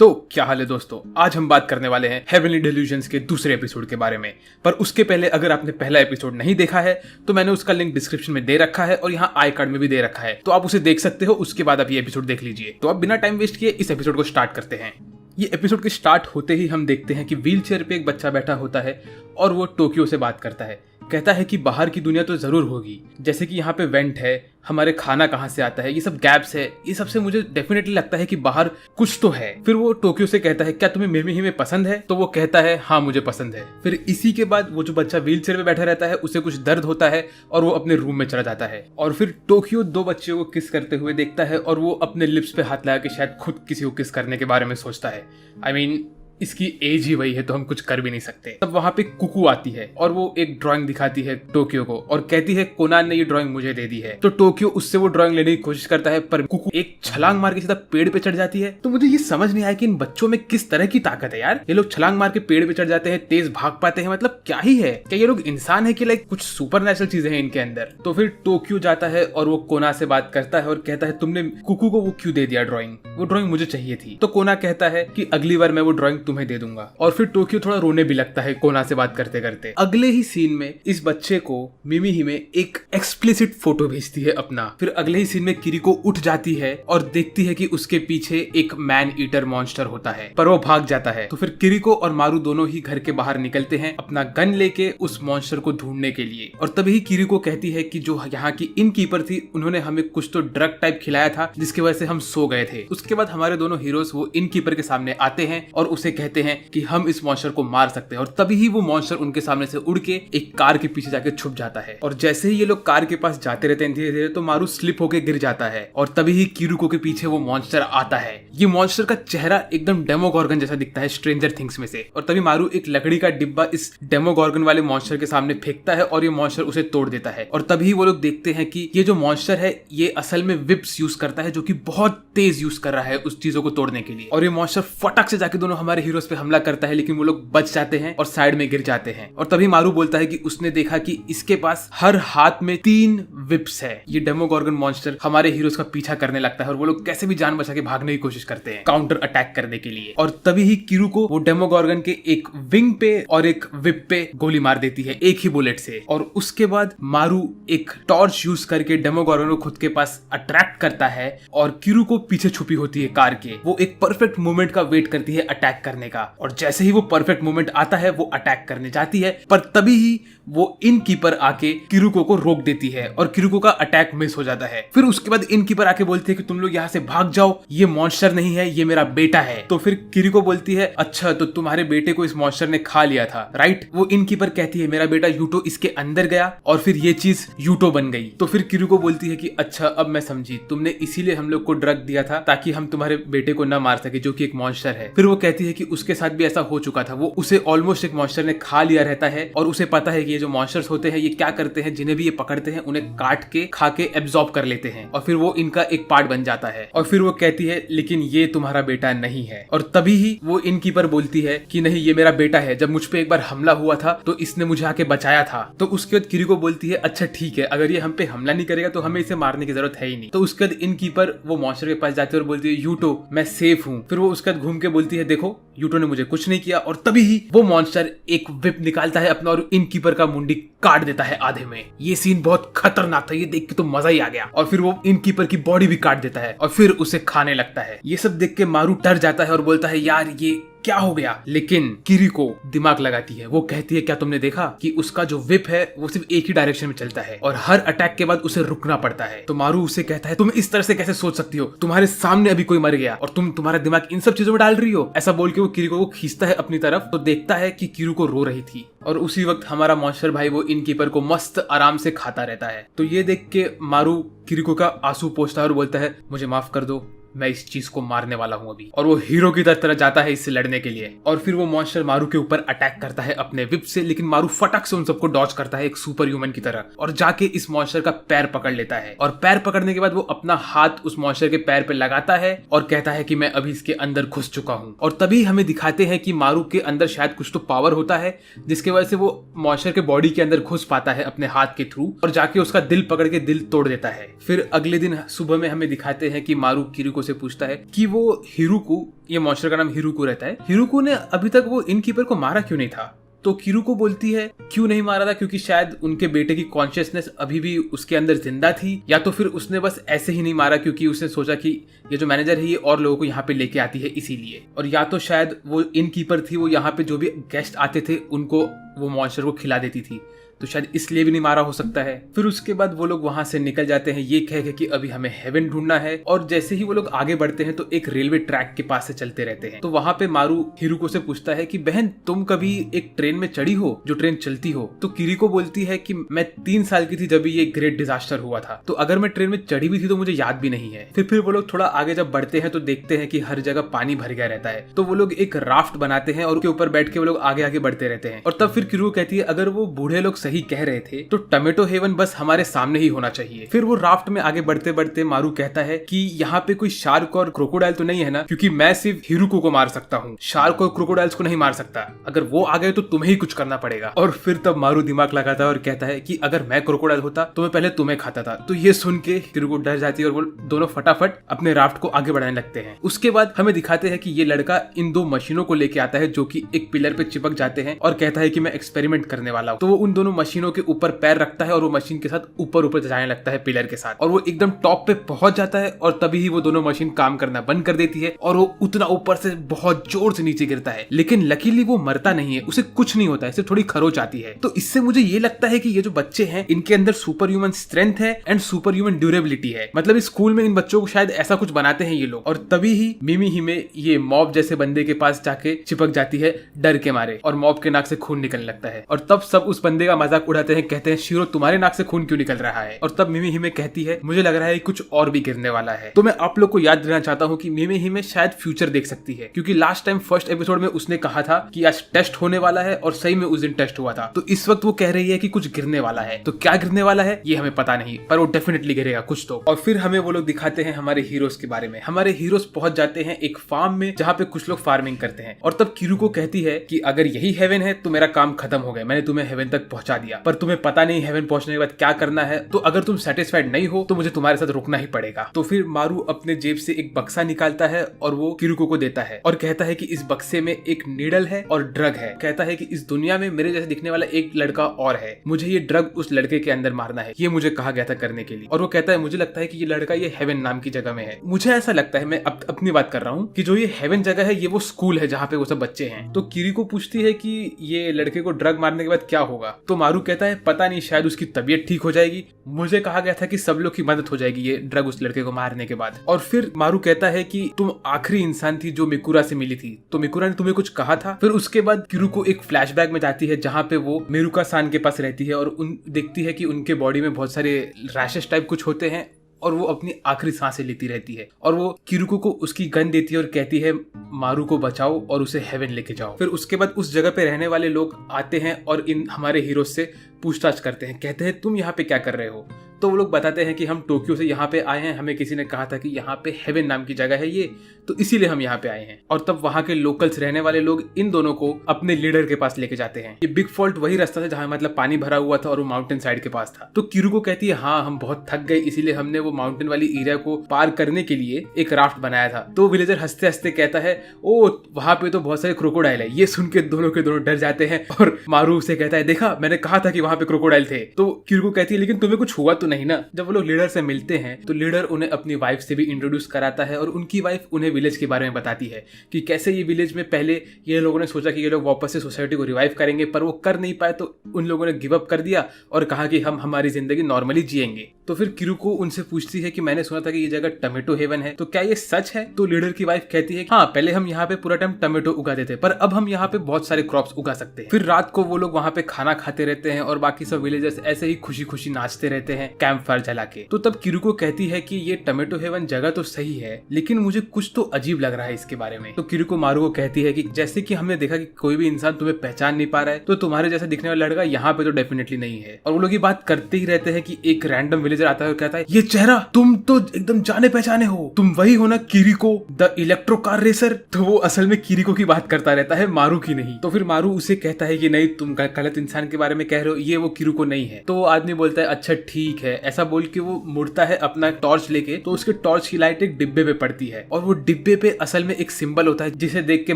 तो क्या हाल है दोस्तों, आज हम बात करने वाले हैं हेवनली डेल्यूजन्स के दूसरे एपिसोड के बारे में। पर उसके पहले अगर आपने पहला एपिसोड नहीं देखा है तो मैंने उसका लिंक डिस्क्रिप्शन में दे रखा है और यहाँ आई कार्ड में भी दे रखा है, तो आप उसे देख सकते हो। उसके बाद आप ये एपिसोड देख लीजिए। तो अब बिना टाइम वेस्ट किए इस एपिसोड को स्टार्ट करते हैं। ये एपिसोड के स्टार्ट होते ही हम देखते हैं कि व्हील चेयर पे एक बच्चा बैठा होता है और वो टोक्यो से बात करता है। कहता है कि बाहर की दुनिया तो जरूर होगी, जैसे कि यहाँ पे वेंट है, हमारे खाना कहाँ से आता है, ये सब गैप्स है, ये सबसे मुझे डेफिनेटली लगता है कि बाहर कुछ तो है। फिर वो टोक्यो से कहता है क्या तुम्हें मिमी हिमे पसंद है, तो वो कहता है हाँ मुझे पसंद है। फिर इसी के बाद वो जो बच्चा व्हील चेयर में बैठा रहता है उसे कुछ दर्द होता है और वो अपने रूम में चला जाता है। और फिर टोक्यो दो बच्चों को किस करते हुए देखता है और वो अपने लिप्स पे हाथ लगा के शायद खुद किसी को किस करने के बारे में सोचता है। I mean, इसकी एज ही वही है तो हम कुछ कर भी नहीं सकते। तब वहां पे कुकू आती है और वो एक ड्राइंग दिखाती है टोक्यो को और कहती है कोनान ने ये ड्राइंग मुझे दे दी है। तो टोक्यो उससे वो ड्राइंग लेने की कोशिश करता है पर कुकू एक छलांग मार के सीधा पेड़ पे चढ़ जाती है। तो मुझे ये समझ नहीं आया कि इन बच्चों में किस तरह की ताकत है यार। ये लोग छलांग मार के पेड़ पे चढ़ जाते हैं, तेज भाग पाते हैं, मतलब क्या ही है। क्या ये लोग इंसान है कि लाइक कुछ सुपर नेचुरल चीजें हैं इनके अंदर। तो फिर टोक्यो जाता है और वो कोना से बात करता है और कहता है तुमने कुकू को वो क्यों दे दिया ड्राइंग, वो ड्राइंग मुझे चाहिए थी। तो कोना कहता है कि अगली बार मैं वो ड्राइंग तुम्हें दे दूंगा। और फिर टोक्यो थोड़ा रोने भी लगता है कोना से बात करते करते। अगले ही सीन में इस बच्चे को मिमी हिमे एक एक्सप्लिसिट फोटो भेजती है अपना। फिर अगले ही सीन में किरिको उठ जाती है और देखती है कि उसके पीछे एक मैन ईटर मॉन्स्टर होता है, पर वो भाग जाता है। तो फिर किरिको और मारू दोनों ही घर के बाहर निकलते हैं अपना गन लेके उस मॉन्स्टर को ढूंढने के लिए। और तभी किरिको कहती है कि जो यहाँ की इनकीपर थी उन्होंने हमें कुछ तो ड्रग टाइप खिलाया था जिसकी वजह से हम सो गए थे। उसके बाद हमारे दोनों हीरोज वो इनकीपर के सामने आते हैं और उसे कहते हैं कि हम इस मॉन्स्टर को मार सकते हैं। और तभी ही वो मॉन्स्टर उनके सामने से उड़ के एक कार के पीछे जाके छुप जाता है। और जैसे ही ये लोग कार के पास जाते रहते हैं धीरे धीरे तो मारू स्लिप होके गिर जाता है और तभी ही किरुको के पीछे वो मॉन्स्टर आता है। ये मॉन्स्टर का चेहरा एकदम डेमोगॉर्गन जैसा दिखता है स्ट्रेंजर थिंग्स में से। और तभी मारू एक लकड़ी का डिब्बा इस डेमोगॉर्गन वाले मॉन्स्टर के सामने फेंकता है और ये मॉन्स्टर उसे तोड़ देता है। और तभी वो लोग देखते हैं कि ये जो मॉन्स्टर है ये असल में विप्स यूज करता है, जो कि बहुत तेज यूज कर रहा है उस चीजों को तोड़ने के लिए। और ये मॉन्स्टर फटक से जाके दोनों हमारे हीरोज पे हमला करता है, लेकिन वो लोग बच जाते हैं और साइड में गिर जाते हैं। और तभी मारू बोलता है कि उसने देखा कि इसके पास हर हाथ में 3 विप्स है। ये डेमोगॉर्गन मॉन्स्टर हमारे हीरोज का पीछा करने लगता है और वो लोग कैसे भी जान बचा के भागने की कोशिश करते हैं काउंटर अटैक करने के लिए। और तभी ही किरुको वो डेमोगॉर्गन के एक विंग पे और एक विप पे गोली मार देती है एक ही बुलेट से। और उसके बाद मारू एक टॉर्च यूज करके डेमोगॉर्गन को खुद के पास अट्रैक्ट करता है और किरुको पीछे छुपी होती है कार के। वो एक परफेक्ट मोमेंट का वेट करती है अटैक करने का और जैसे ही वो परफेक्ट मोमेंट आता है वो अटैक करने जाती है, पर तभी ही वो इनकीपर आके किरुको को रोक देती है और किरुको का अटैक मिस हो जाता है। फिर उसके बाद इनकीपर आके बोलती है कि तुम लोग यहाँ से भाग जाओ, ये मॉन्स्टर नहीं है, ये मेरा बेटा है। तो फिर किरुको बोलती है अच्छा तो तुम्हारे बेटे को इस मॉन्स्टर ने खा लिया था, राइट। वो इनकीपर कहती है मेरा बेटा यूटो इसके अंदर गया और फिर ये चीज यूटो बन गई। तो फिर किरुको बोलती है कि अच्छा अब मैं समझी, तुमने इसीलिए हम लोग को ड्रग दिया था ताकि हम तुम्हारे बेटे को न मार सके जो कि एक मॉन्स्टर है। फिर वो कहती है कि उसके साथ भी ऐसा हो चुका था, वो उसे ऑलमोस्ट एक मॉन्स्टर ने खा लिया रहता है और उसे पता है कि ये जो मॉन्स्टर्स होते हैं ये क्या करते हैं, जिन्हें भी ये पकड़ते हैं उन्हें काट के खा के एब्जॉर्ब कर लेते हैं और फिर वो इनका एक पार्ट बन जाता है। और फिर वो कहती है लेकिन ये तुम्हारा बेटा नहीं है। और तभी ही वो इनकीपर बोलती है कि नहीं ये मेरा बेटा है, जब मुझ पे एक बार हमला हुआ था तो इसने मुझे आके बचाया था। तो उसके बाद किरिको बोलती है अच्छा ठीक है, अगर ये हम पे हमला नहीं करेगा तो हमें इसे मारने की जरूरत है ही नहीं। तो उसके बाद इनकीपर वो मॉन्स्टर के पास जाती है और बोलती है यूटो मैं सेफ हूँ। फिर वो उसके बाद घूम के बोलती है देखो यूटो ने मुझे कुछ नहीं किया। और तभी ही वो मॉन्स्टर एक विप निकालता है अपना और इनकीपर का मुंडी काट देता है आधे में। ये सीन बहुत खतरनाक था, ये देख के तो मजा ही आ गया। और फिर वो इनकीपर की बॉडी भी काट देता है और फिर उसे खाने लगता है। ये सब देख के मारू डर जाता है और बोलता है यार ये क्या हो गया। लेकिन किरिको दिमाग लगाती है, वो कहती है क्या तुमने देखा कि उसका जो विप है वो सिर्फ एक ही डायरेक्शन में चलता है और हर अटैक के बाद उसे रुकना पड़ता है। तो मारू उसे कहता है तुम इस तरह से कैसे सोच सकती हो, तुम्हारे सामने अभी कोई मर गया और तुम तुम्हारा दिमाग इन सब चीजों में डाल रही हो। ऐसा बोल के वो किरिको को खींचता है अपनी तरफ तो देखता है कि किरिको रो रही थी और उसी वक्त हमारा मॉन्स्टर भाई वो इनकीपर को मस्त आराम से खाता रहता है। तो ये देख के मारू किरिको का आंसू पोंछता है और बोलता है मुझे माफ कर दो, मैं इस चीज को मारने वाला हूं अभी। और वो हीरो की तरह जाता है इससे लड़ने के लिए। और फिर वो मॉन्स्टर मारू के ऊपर अटैक करता है अपने विप से, लेकिन मारू फटक से उन सबको डॉज करता है एक सुपर ह्यूमन की तरह और जाके इस मॉन्स्टर का पैर पकड़ लेता है। और पैर पकड़ने के बाद वो अपना हाथ उस मॉन्स्टर के पैर पे लगाता है और कहता है कि मैं अभी इसके अंदर घुस चुका हूं। और तभी हमें दिखाते हैं कि मारू के अंदर शायद कुछ तो पावर होता है जिसकी वजह से वो मॉन्स्टर के बॉडी के अंदर घुस पाता है अपने हाथ के थ्रू और जाके उसका दिल पकड़ के दिल तोड़ देता है। फिर अगले दिन सुबह में हमें दिखाते हैं कि मारू किरिको से पूछता है कि वो हिरुको, ये मॉन्स्टर का नाम हिरुको रहता है, हिरुको ने अभी तक वो इनकीपर को मारा क्यों नहीं था। तो किरुको बोलती है क्यों नहीं मारा था, क्योंकि शायद उनके बेटे की कॉन्शियसनेस अभी भी उसके अंदर जिंदा थी, या तो फिर उसने बस ऐसे ही नहीं मारा क्योंकि उसने सोचा कि ये जो मैनेजर है ये और लोगों को यहाँ पे लेके आती है इसीलिए, और या तो शायद वो इनकीपर थी, वो यहाँ पे जो भी गेस्ट आते थे उनको वो मॉन्स्टर को खिला देती थी, तो शायद इसलिए भी नहीं मारा हो सकता है। फिर उसके बाद वो लोग वहां से निकल जाते हैं ये कह के कि अभी हमें हेवन ढूंढना है, और जैसे ही वो लोग आगे बढ़ते हैं तो एक रेलवे ट्रैक के पास से चलते रहते हैं। तो वहां पे मारू हिरुको से पूछता है कि बहन तुम कभी एक ट्रेन में चढ़ी हो जो ट्रेन चलती हो। तो किरिको बोलती है कि मैं 3 साल की थी जब ये ग्रेट डिजास्टर हुआ था, तो अगर मैं ट्रेन में चढ़ी भी थी तो मुझे याद भी नहीं है। फिर वो लोग थोड़ा आगे जब बढ़ते हैं तो देखते हैं कि हर जगह पानी भर गया रहता है, तो वो लोग एक राफ्ट बनाते हैं और उसके ऊपर बैठ के वो लोग आगे आगे बढ़ते रहते हैं। और तब फिर किरिको कहती है अगर वो बूढ़े लोग सही कह रहे थे तो टमेटो हेवन बस हमारे सामने ही होना चाहिए। फिर वो राफ्ट में आगे बढ़ते बढ़ते मारू कहता है कि यहाँ पे कोई शार्क और क्रोकोडाइल तो नहीं है ना, क्योंकि मैं सिर्फ हिरुको को मार सकता हूँ, शार्क और क्रोकोडाइल्स को नहीं मार सकता, अगर वो आ गए तो तुम्हें ही कुछ करना पड़ेगा। और फिर तब मारू दिमाग लगाता है और कहता है कि अगर मैं क्रोकोडाइल होता तो मैं पहले तुम्हें खाता था। तो ये सुन के किरुको डर जाती है और वो दोनों फटाफट अपने राफ्ट को आगे बढ़ाने लगते हैं। उसके बाद हमें दिखाते हैं कि ये लड़का इन 2 मशीनों को लेके आता है जो कि एक पिलर पे चिपक जाते हैं और कहता है कि मैं एक्सपेरिमेंट करने वाला हूँ। तो वो उन दोनों मशीनों के ऊपर पैर रखता है और वो मशीन के साथ ऊपर जाने लगता है पिलर के साथ, और वो एकदम टॉप पे पहुंच जाता है और तभी ही वो दोनों मशीन काम करना बंद कर देती है और वो उतना ऊपर से बहुत जोर से नीचे गिरता है। लेकिन लकीली वो मरता नहीं है, उसे कुछ नहीं होता है, सिर्फ थोड़ी खरोच आती है। तो इससे मुझे ये लगता है कि ये जो बच्चे हैं इनके अंदर सुपर ह्यूमन स्ट्रेंथ है एंड सुपर ह्यूमन ड्यूरेबिलिटी है। मतलब इस स्कूल में इन बच्चों को शायद ऐसा कुछ बनाते हैं ये लोग, और तभी ही मिमी ही में ये मॉब जैसे बंदे के पास जाके चिपक जाती है डर के मारे, और मॉब के नाक से खून निकलने लगता है। और तब सब उस बंदे का मजाक उड़ाते हैं, कहते हैं शिरो तुम्हारे नाक से खून क्यों निकल रहा है। और तब मिमी हिमे कहती है मुझे लग रहा है कुछ और भी गिरने वाला है। तो मैं आप लोग को याद दिलाना चाहता हूँ कि मिमी हिमे शायद फ्यूचर देख सकती है, क्योंकि लास्ट टाइम फर्स्ट एपिसोड में उसने कहा था कि आज टेस्ट होने वाला है और सही में उस दिन टेस्ट हुआ था। तो इस वक्त वो कह रही है कि कुछ गिरने वाला है, तो क्या गिरने वाला है ये हमें पता नहीं, पर वो डेफिनेटली गिरेगा कुछ तो। और फिर हमें वो लोग दिखाते हैं हमारे हीरोज के बारे में। हमारे हीरोज पहुंच जाते हैं एक फार्म में जहाँ पे कुछ लोग फार्मिंग करते हैं, और तब किरुको कहती है कि अगर यही हेवन है तो मेरा काम खत्म हो गया, मैंने तुम्हें हेवन तक पहुंचा दिया, पर तुम्हें पता नहीं हेवन पहुंचने के बाद क्या करना है, तो अगर तुम सेटिस्फाइड नहीं हो तो मुझे तुम्हारे साथ रुकना ही पड़ेगा। तो फिर मारू अपने जेब से एक बक्सा निकालता है और वो किरुको को देता है और कहता है कि इस बक्से में एक नीडल है और ड्रग है। कहता है कि इस दुनिया में मेरे जैसे दिखने वाला एक लड़का और है, मुझे ये ड्रग उस लड़के के अंदर मारना है, ये मुझे कहा गया था करने के लिए। और वो कहता है मुझे लगता है कि ये लड़का ये हेवन नाम की जगह में है। मुझे ऐसा लगता है, मैं अपनी बात कर रहा हूँ, कि जो ये हेवन जगह है ये वो स्कूल है जहाँ पे वो सब बच्चे हैं। तो किरुको पूछती है कि ये लड़के को ड्रग मारने के बाद क्या होगा। तो मारू कहता है पता नहीं, शायद उसकी तबीयत ठीक हो जाएगी, मुझे कहा गया था कि सब लोग की मदद हो जाएगी ये ड्रग उस लड़के को मारने के बाद। और फिर मारू कहता है कि तुम आखिरी इंसान थी जो मिकुरा से मिली थी, तो मिकुरा ने तुम्हें कुछ कहा था। फिर उसके बाद किरुको एक फ्लैशबैक में जाती है जहाँ पे वो मेरुका सान के पास रहती है और देखती है कि उनके बॉडी में बहुत सारे रैशेस टाइप कुछ होते हैं और वो अपनी आखिरी सांसें लेती रहती है, और वो किरुको को उसकी गन देती है और कहती है मारू को बचाओ और उसे हेवन लेके जाओ। फिर उसके बाद उस जगह पे रहने वाले लोग आते हैं और इन हमारे हीरो से पूछताछ करते हैं, कहते हैं तुम यहाँ पे क्या कर रहे हो। तो वो लोग बताते हैं कि हम टोक्यो से यहाँ पे आए हैं, हमें किसी ने कहा था कि यहाँ पे हेवन नाम की जगह है ये, तो इसीलिए हम यहाँ पे आए हैं। और तब वहाँ के लोकल्स रहने वाले लोग इन दोनों को अपने लीडर के पास लेके जाते हैं। ये बिग फॉल्ट वही रास्ता था जहाँ मतलब पानी भरा हुआ था और वो माउंटेन साइड के पास था। तो किरुको कहती है हाँ हम बहुत थक गए, इसीलिए हमने वो माउंटेन वाली एरिया को पार करने के लिए एक राफ्ट बनाया था। तो विलेजर हंसते हंसते कहता है ओ वहाँ पे तो बहुत सारे क्रोकोडाइल है। ये सुन के दोनों के दोनों डर जाते हैं और मारू से कहता है देखा मैंने कहा था कि वहाँ पे क्रोकोडाइल थे। तो किरुको कहती है लेकिन तुम्हें कुछ हुआ तो नहीं ना। जब वो लोग लीडर से मिलते हैं तो लीडर उन्हें अपनी वाइफ से भी इंट्रोड्यूस कराता है और उनकी वाइफ उन्हें विलेज के बारे में बताती है कि कैसे ये विलेज में पहले ये लोगों ने सोचा कि ये लोग वापस से सोसाइटी को रिवाइव करेंगे, पर वो कर नहीं पाए, तो उन लोगों ने गिव अप कर दिया और कहा कि हम हमारी जिंदगी नॉर्मली जिएंगे। तो फिर किरुको उनसे पूछती है कि मैंने सुना था कि ये जगह टमेटो हेवन है, तो क्या ये सच है। तो लीडर की वाइफ कहती है हाँ पहले हम यहाँ पे पूरा टाइम टमेटो उगाते थे, पर अब हम यहाँ पे बहुत सारे क्रॉप्स उगा सकते हैं। फिर रात को वो लोग वहाँ पे खाना खाते रहते हैं और बाकी सब विलेजर्स ऐसे ही खुशी खुशी नाचते रहते हैं कैंप फायर जला के। तो तब किरुको कहती है कि ये टमेटो हेवन जगह तो सही है, लेकिन मुझे कुछ तो अजीब लग रहा है इसके बारे में। तो किरुको मारू को कहती है कि जैसे कि हमने देखा कि कोई भी इंसान तुम्हें पहचान नहीं पा रहा है, तो तुम्हारे जैसा दिखने वाला लड़का यहाँ पे तो डेफिनेटली नहीं है। और वो लोग ये बात करते ही रहते हैं कि एक रैंडम विलेजर नजर आता है और कहता है ये चेहरा, तुम तो एकदम जाने पहचाने हो, तुम वही हो ना किरिको द इलेक्ट्रो कार रेसर। तो वो असल में किरिको की बात करता रहता है, मारू की नहीं। तो फिर मारू उसे कहता है कि नहीं तुम गलत इंसान के बारे में कह रहे हो, ये वो किरिको नहीं है। तो वो आदमी बोलता है अच्छा ठीक है। ऐसा बोल के वो मुड़ता है अपना टॉर्च लेके, तो उसके टॉर्च की लाइट एक डिब्बे पे पड़ती है और वो डिब्बे पे असल में एक सिंबल होता है, जिसे देख के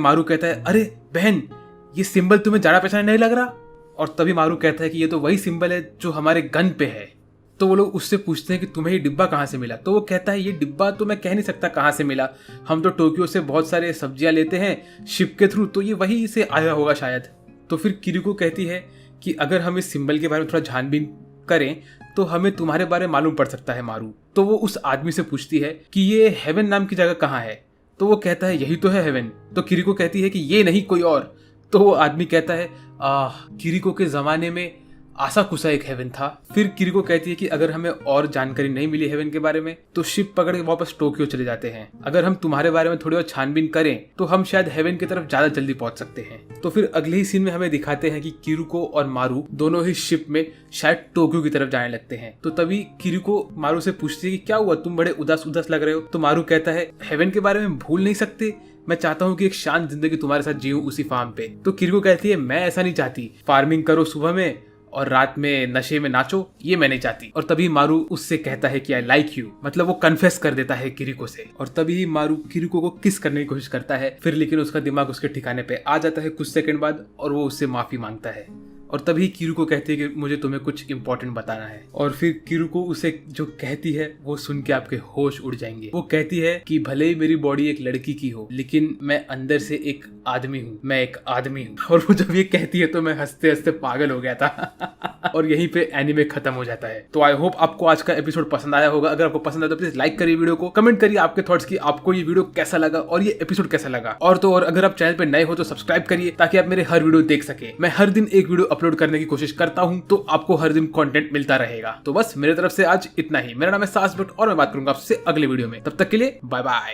मारू कहता है अरे बहन ये सिंबल तुम्हें जाना पहचाना नहीं लग रहा। और तभी मारू कहता है कि ये तो वही सिंबल है जो हमारे गन पे है। तो वो लोग उससे पूछते हैं कि तुम्हें ये डिब्बा कहाँ से मिला। तो वो कहता है ये डिब्बा तो मैं कह नहीं सकता कहाँ से मिला, हम तो टोक्यो से बहुत सारे सब्जियां लेते हैं शिप के थ्रू, तो ये वही से आया होगा शायद। तो फिर किरिको कहती है कि अगर हम इस सिंबल के बारे में थोड़ा छानबीन करें तो हमें तुम्हारे बारे में मालूम पड़ सकता है मारू। तो वो उस आदमी से पूछती है कि ये हेवन नाम की जगह कहाँ है। तो वो कहता है यही तो है हेवन। तो किरिको कहती है कि ये नहीं कोई और। तो वो आदमी कहता है किरिको के जमाने में आसाकुसा एक हेवन था। फिर किरिको कहती है कि अगर हमें और जानकारी नहीं मिली हेवन के बारे में तो शिप पकड़ के वापस टोक्यो चले जाते हैं। अगर हम तुम्हारे बारे में थोड़ी और छानबीन करें तो हम शायद हेवन की तरफ ज्यादा जल्दी पहुंच सकते हैं। तो फिर अगले ही सीन में हमें दिखाते हैं कि किरिको और मारू दोनों ही शिप में शायद टोक्यो की तरफ जाने लगते हैं। तो तभी किरिको मारू से पूछती है कि क्या हुआ, तुम बड़े उदास उदास लग रहे हो। तो मारू कहता है हेवन के बारे में भूल नहीं सकते, मैं चाहता हूँ कि एक शांत जिंदगी तुम्हारे साथ जीऊं उसी फार्म पे। तो किरिको कहती है मैं ऐसा नहीं चाहती, फार्मिंग करो सुबह में और रात में नशे में नाचो, ये मैं नहीं चाहती। और तभी मारू उससे कहता है कि आई लाइक यू, मतलब वो कन्फेस कर देता है किरिको से। और तभी मारू किरिको को किस करने की कोशिश करता है, फिर लेकिन उसका दिमाग उसके ठिकाने पे आ जाता है कुछ सेकंड बाद और वो उससे माफी मांगता है। और तभी किरिको कहती है कि मुझे तुम्हें कुछ इंपॉर्टेंट बताना है। और फिर किरिको उसे जो कहती है वो सुन के आपके होश उड़ जाएंगे। वो कहती है कि भले ही मेरी बॉडी एक लड़की की हो लेकिन मैं अंदर से एक आदमी हूँ, मैं एक आदमी हूँ। और वो जब ये कहती है तो मैं हंसते हंसते पागल हो गया था। और यहीं पे एनीमे खत्म हो जाता है। तो आई होप आपको आज का एपिसोड पसंद आया होगा। अगर आपको पसंद आया तो प्लीज लाइक करिए वीडियो को, कमेंट करिए आपके थॉट्स की आपको ये वीडियो कैसा लगा और ये एपिसोड कैसा लगा। और तो और अगर आप चैनल पे नए हो तो सब्सक्राइब करिए ताकि आप मेरे हर वीडियो देख सके। मैं हर दिन एक वीडियो अपलोड करने की कोशिश करता हूं तो आपको हर दिन कंटेंट मिलता रहेगा। तो बस मेरे तरफ से आज इतना ही। मेरा नाम है सास भट्ट और मैं बात करूंगा आपसे अगले वीडियो में। तब तक के लिए बाय बाय।